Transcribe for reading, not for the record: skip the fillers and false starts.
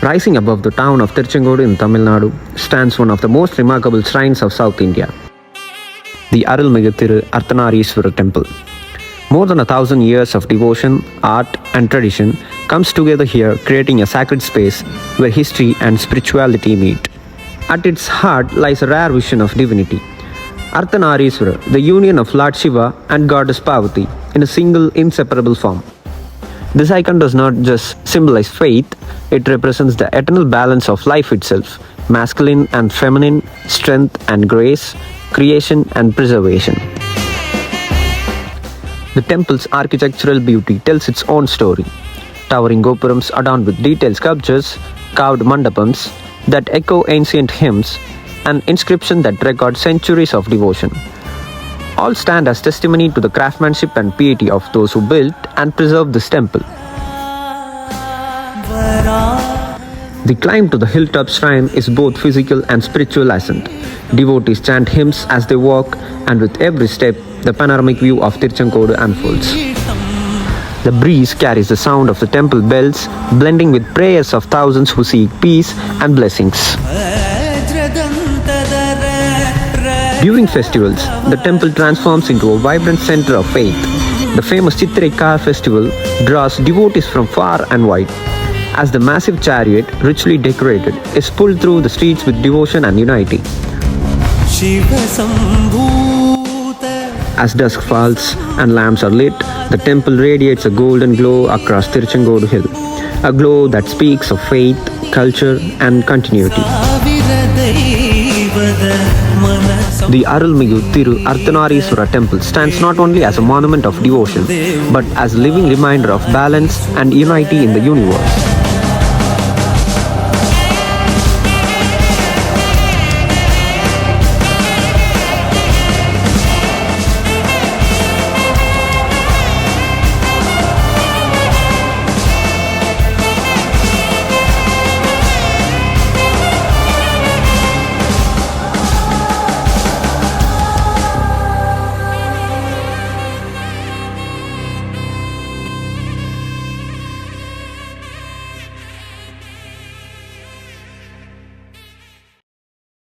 Rising above the town of Tiruchengode in Tamil Nadu stands one of the most remarkable shrines of South India, the Arulmigu Arthanareeshwarar temple. More than 1,000 years of devotion, art and tradition comes together here, creating a sacred space where history and spirituality meet. At its heart lies a rare vision of divinity, Arthanareeshwarar, the union of Lord Shiva and Goddess Parvati in a single inseparable form. This icon does not just symbolize faith, it represents the eternal balance of life itself, masculine and feminine, strength and grace, creation and preservation. The temple's architectural beauty tells its own story. Towering gopurams adorned with detailed sculptures, carved mandapams that echo ancient hymns, and inscriptions that record centuries of devotion. All stand as testimony to the craftsmanship and piety of those who built and preserved this temple. The climb to the hilltop shrine is both physical and spiritual ascent. Devotees chant hymns as they walk, and with every step, the panoramic view of Tiruchengode unfolds. The breeze carries the sound of the temple bells, blending with prayers of thousands who seek peace and blessings. During festivals, the temple transforms into a vibrant center of faith. The famous Tiruchengode festival draws devotees from far and wide, as the massive chariot, richly decorated, is pulled through the streets with devotion and unity. As dusk falls and lamps are lit, the temple radiates a golden glow across Tiruchengode Hill, a glow that speaks of faith, culture, and continuity. The Arulmigu Arthanareeshwarar temple stands not only as a monument of devotion, but as a living reminder of balance and unity in the universe.